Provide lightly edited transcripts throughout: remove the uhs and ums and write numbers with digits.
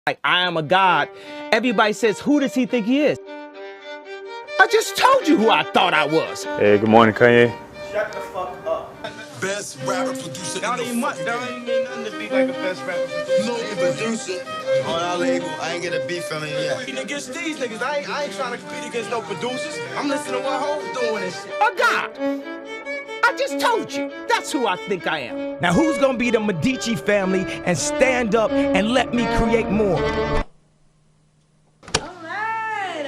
Like, I am a god. Everybody says, who does he think he is? I just told you who I thought I was. Hey, good morning, Kanye. Shut the fuck up. Best rapper producer That don't even mean nothing to be like a best rapper producer. No producer on our label. I ain't get a beef from it yet. Competing against these niggas. I ain't trying to compete against no producers. I'm listening to what Ho's doing and shit. A god. I just told you. That's who I think I am. Now, who's gonna be the Medici family and stand up and let me create more? All right.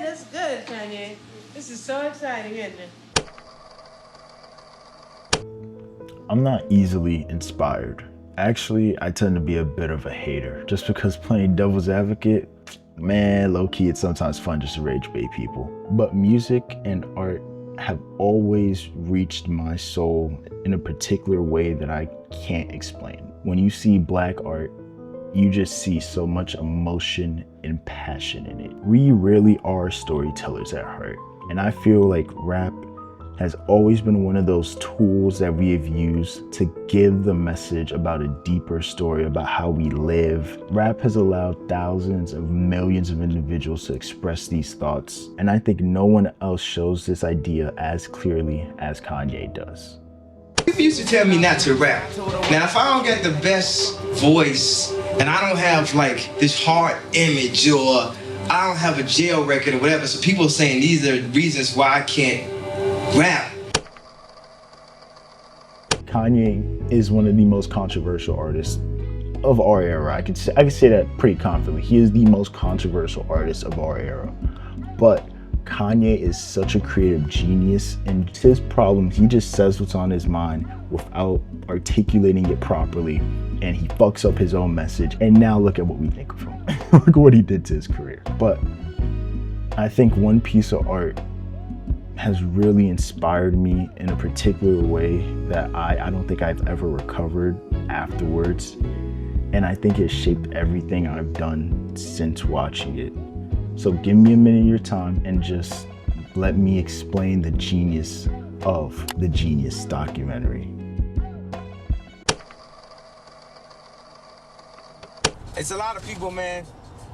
That's good, Kanye. This is so exciting, isn't it? I'm not easily inspired. Actually, I tend to be a bit of a hater. Just because playing devil's advocate, man, low-key, it's sometimes fun just to rage bait people. But music and art have always reached my soul in a particular way that I can't explain. When you see black art, you just see so much emotion and passion in it. We really are storytellers at heart. And I feel like rap has always been one of those tools that we have used to give the message about a deeper story about how we live. Rap has allowed thousands of millions of individuals to express these thoughts, and I think no one else shows this idea as clearly as Kanye does. People used to tell me not to rap. Now, if I don't get the best voice and I don't have like this hard image or I don't have a jail record or whatever, so people are saying these are reasons why I can't rap. Kanye is one of the most controversial artists of our era. I can say that pretty confidently. He is the most controversial artist of our era. But Kanye is such a creative genius, and his problem, he just says what's on his mind without articulating it properly, and he fucks up his own message. And now look at what we think of him. Look at what he did to his career. But I think one piece of art has really inspired me in a particular way that I don't think I've ever recovered afterwards. And I think it shaped everything I've done since watching it. So give me a minute of your time and just let me explain the genius of the Genius documentary. It's a lot of people, man,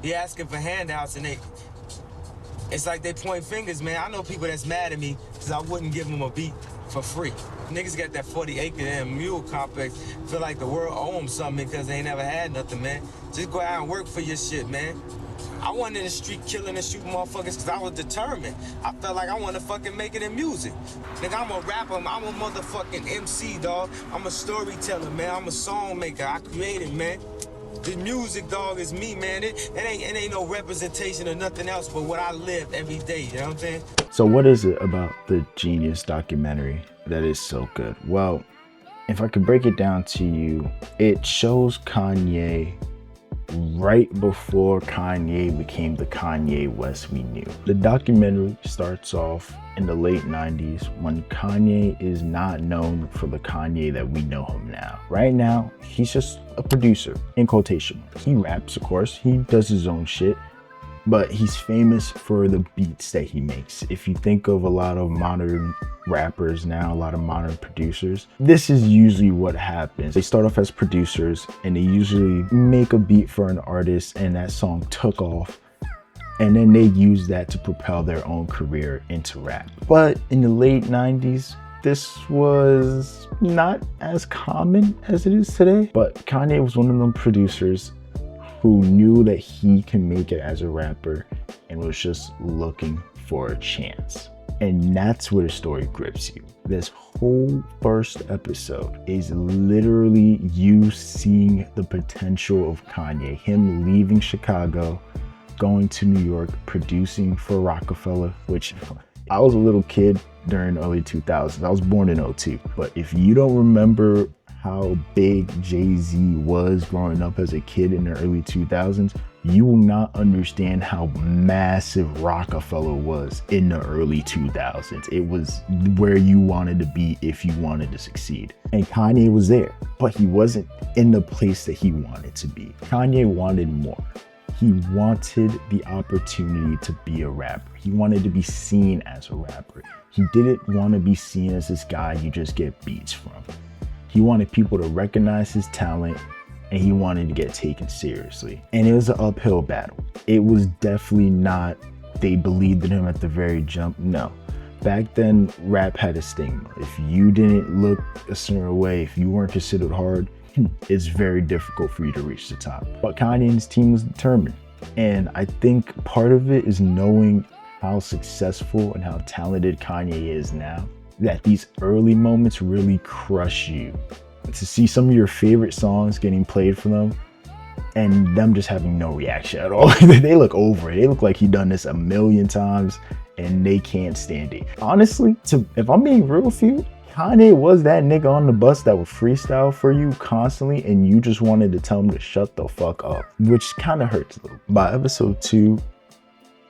be asking for handouts and it's like they point fingers, man. I know people that's mad at me because I wouldn't give them a beat for free. Niggas got that 40-acre and mule complex. Feel like the world owe them something because they ain't never had nothing, man. Just go out and work for your shit, man. I wasn't in the street killing and shooting motherfuckers because I was determined. I felt like I wanted to fucking make it in music. Nigga, I'm a rapper. I'm a motherfucking MC, dog. I'm a storyteller, man. I'm a song maker. I created, man. The music, dog, is me, man. It ain't no representation or nothing else but what I live every day, you know what I'm saying? So what is it about the Genius documentary that is so good? Well, if I could break it down to you, it shows Kanye right before Kanye became the Kanye West we knew. The documentary starts off in the late 90s when Kanye is not known for the Kanye that we know him now. Right now, he's just a producer, in quotation. He raps, of course, he does his own shit, but he's famous for the beats that he makes. If you think of a lot of modern rappers now, a lot of modern producers, this is usually what happens. They start off as producers and they usually make a beat for an artist and that song took off, and then they use that to propel their own career into rap. But in the late 90s, this was not as common as it is today. But Kanye was one of them producers who knew that he can make it as a rapper and was just looking for a chance. And that's where the story grips you. This whole first episode is literally you seeing the potential of Kanye, him leaving Chicago, going to New York, producing for Rockefeller, which I was a little kid during the early 2000s. I was born in 02. But if you don't remember how big Jay-Z was growing up as a kid in the early 2000s, you will not understand how massive Rockefeller was in the early 2000s. It was where you wanted to be if you wanted to succeed. And Kanye was there, but he wasn't in the place that he wanted to be. Kanye wanted more. He wanted the opportunity to be a rapper. He wanted to be seen as a rapper. He didn't want to be seen as this guy you just get beats from. He wanted people to recognize his talent and he wanted to get taken seriously. And it was an uphill battle. It was definitely not, they believed in him at the very jump. No. Back then, rap had a stigma. If you didn't look a certain way, if you weren't considered hard, it's very difficult for you to reach the top. But Kanye and his team was determined. And I think part of it is knowing how successful and how talented Kanye is now, that these early moments really crush you. To see some of your favorite songs getting played for them and them just having no reaction at all. They look over it. They look like he done this a million times and they can't stand it. Honestly, if I'm being real with you, Kanye was that nigga on the bus that would freestyle for you constantly and you just wanted to tell him to shut the fuck up, which kind of hurts a little. By episode 2,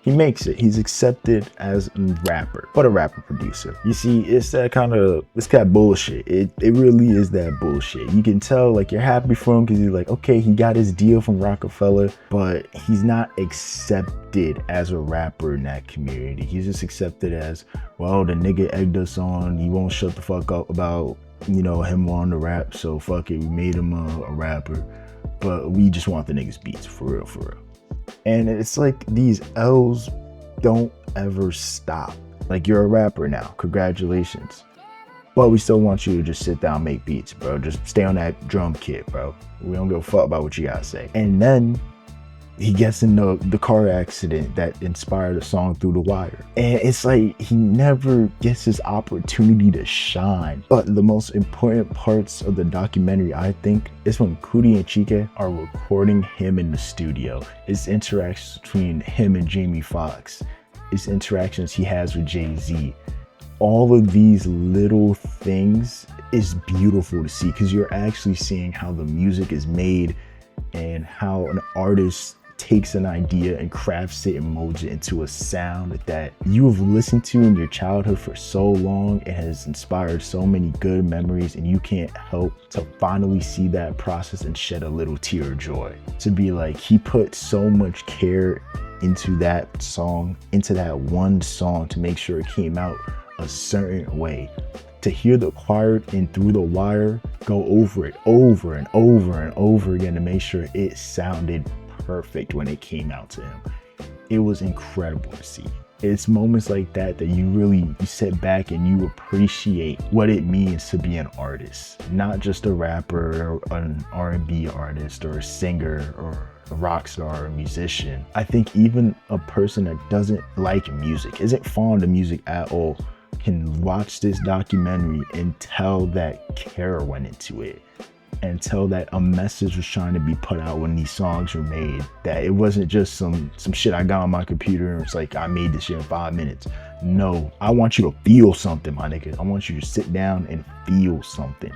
he makes it. He's accepted as a rapper, but a rapper producer. You see, it's that bullshit. It really is that bullshit. You can tell, like, you're happy for him because he's like, okay, he got his deal from Rockefeller, but he's not accepted as a rapper in that community. He's just accepted as, well, the nigga egged us on. He won't shut the fuck up about, you know, him wanting to rap, so fuck it, we made him a rapper. But we just want the niggas beats, for real, for real. And it's like these L's don't ever stop. Like, you're a rapper now, congratulations. But we still want you to just sit down, make beats, bro. Just stay on that drum kit, bro. We don't give a fuck about what you gotta say. And then he gets in the car accident that inspired a song Through the Wire. And it's like he never gets his opportunity to shine. But the most important parts of the documentary, I think, is when Coodie and Chike are recording him in the studio. His interactions between him and Jamie Foxx. His interactions he has with Jay-Z. All of these little things is beautiful to see because you're actually seeing how the music is made and how an artist takes an idea and crafts it and molds it into a sound that you have listened to in your childhood for so long. It has inspired so many good memories and you can't help to finally see that process and shed a little tear of joy. To be like, he put so much care into that song, into that one song to make sure it came out a certain way. To hear the choir in Through the Wire go over it over and over and over again to make sure it sounded perfect when it came out to him. It was incredible to see. It's moments like that you sit back and you appreciate what it means to be an artist, not just a rapper or an R&B artist or a singer or a rock star or a musician. I think even a person that doesn't like music, isn't fond of music at all, can watch this documentary and tell that care went into it. And tell that a message was trying to be put out when these songs were made. That it wasn't just some shit I got on my computer and it's like, I made this shit in 5 minutes. No, I want you to feel something, my nigga. I want you to sit down and feel something.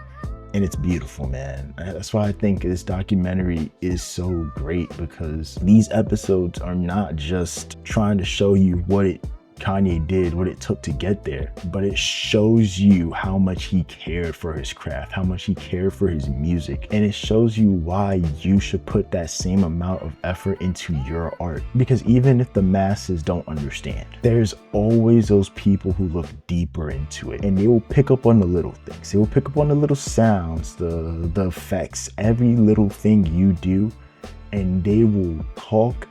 And it's beautiful, man. That's why I think this documentary is so great, because these episodes are not just trying to show you what Kanye did, what it took to get there, but it shows you how much he cared for his craft, how much he cared for his music, and it shows you why you should put that same amount of effort into your art. Because even if the masses don't understand, there's always those people who look deeper into it, and they will pick up on the little things. They will pick up on the little sounds, the effects, every little thing you do, and they will talk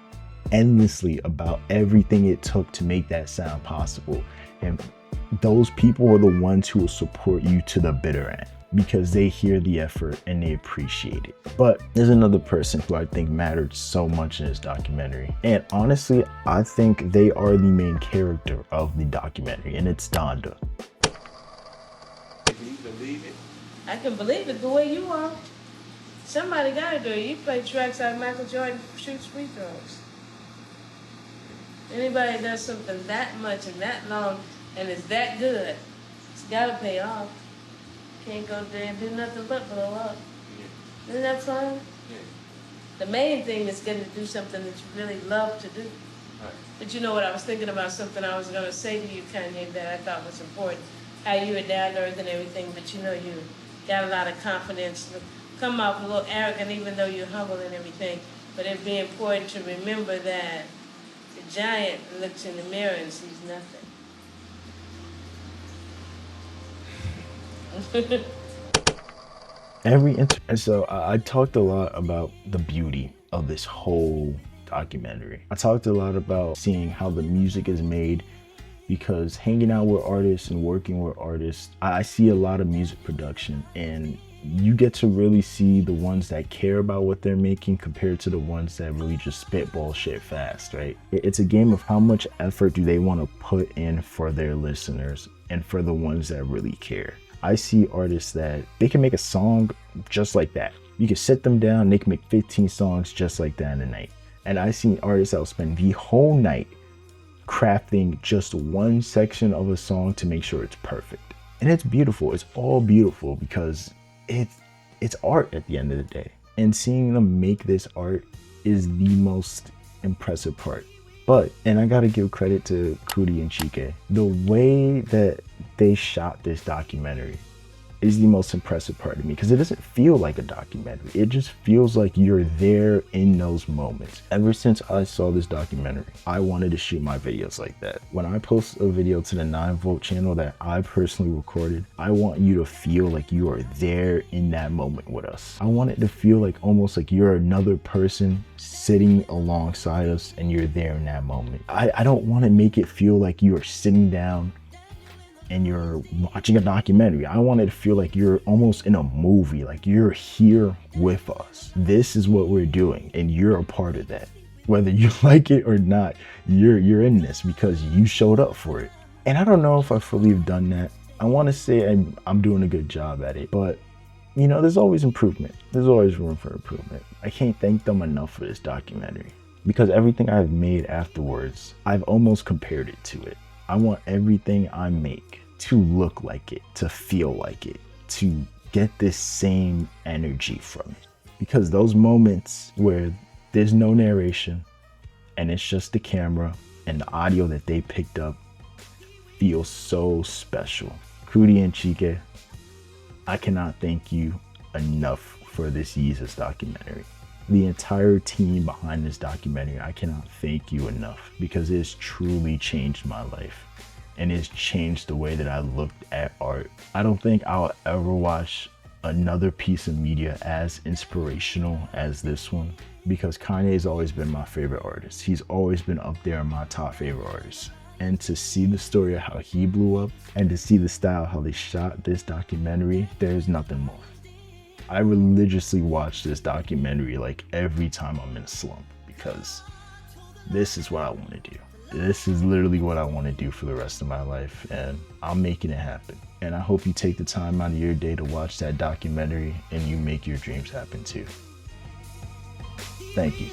endlessly about everything it took to make that sound possible. And those people are the ones who will support you to the bitter end, because they hear the effort and they appreciate it. But there's another person who I think mattered so much in this documentary, and honestly I think they are the main character of the documentary, and it's Donda. Can you believe it? I can believe it the way you are. Somebody gotta do it. You play tracks like Michael Jordan shoots free throws. Anybody that does something that much and that long and is that good, it's gotta pay off. Can't go there and do nothing but blow up. Yeah. Isn't that fun? Yeah. The main thing is getting to do something that you really love to do. Right. But you know what, I was thinking about something I was gonna say to you, Kanye, that I thought was important. How you were down to earth and everything, but you know you got a lot of confidence. Come off a little arrogant even though you're humble and everything. But it'd be important to remember that the giant looks in the mirror and sees nothing. And so I talked a lot about the beauty of this whole documentary. I talked a lot about seeing how the music is made, because hanging out with artists and working with artists, I see a lot of music production, and you get to really see the ones that care about what they're making compared to the ones that really just spitball shit fast, right? It's a game of how much effort do they want to put in for their listeners and for the ones that really care. I see artists that they can make a song just like that. You can sit them down, they can make 15 songs just like that in a night. And I see artists that will spend the whole night crafting just one section of a song to make sure it's perfect. And it's beautiful. It's all beautiful because it's art at the end of the day. And seeing them make this art is the most impressive part. And I gotta give credit to Coodie and Chike. The way that they shot this documentary is the most impressive part of me, because it doesn't feel like a documentary. It just feels like you're there in those moments. Ever since I saw this documentary, I wanted to shoot my videos like that. When I post a video to the 9-Volt channel that I personally recorded, I want you to feel like you are there in that moment with us. I want it to feel like almost like you're another person sitting alongside us and you're there in that moment. I don't want to make it feel like you are sitting down and you're watching a documentary. I want it to feel like you're almost in a movie, like you're here with us. This is what we're doing, and you're a part of that. Whether you like it or not, you're in this because you showed up for it. And I don't know if I fully have done that. I want to say I'm doing a good job at it, but you know, there's always improvement. There's always room for improvement. I can't thank them enough for this documentary, because everything I've made afterwards, I've almost compared it to it. I want everything I make to look like it, to feel like it, to get this same energy from it. Because those moments where there's no narration and it's just the camera and the audio that they picked up feel so special. Coodie and Chike, I cannot thank you enough for this Yeezus documentary. The entire team behind this documentary, I cannot thank you enough, because it has truly changed my life. And it's changed the way that I looked at art. I don't think I'll ever watch another piece of media as inspirational as this one, because Kanye's always been my favorite artist. He's always been up there in my top favorite artists. And to see the story of how he blew up, and to see the style, how they shot this documentary, there's nothing more. I religiously watch this documentary like every time I'm in a slump, because this is what I want to do. This is literally what I want to do for the rest of my life, and I'm making it happen. And I hope you take the time out of your day to watch that documentary and you make your dreams happen too. Thank you.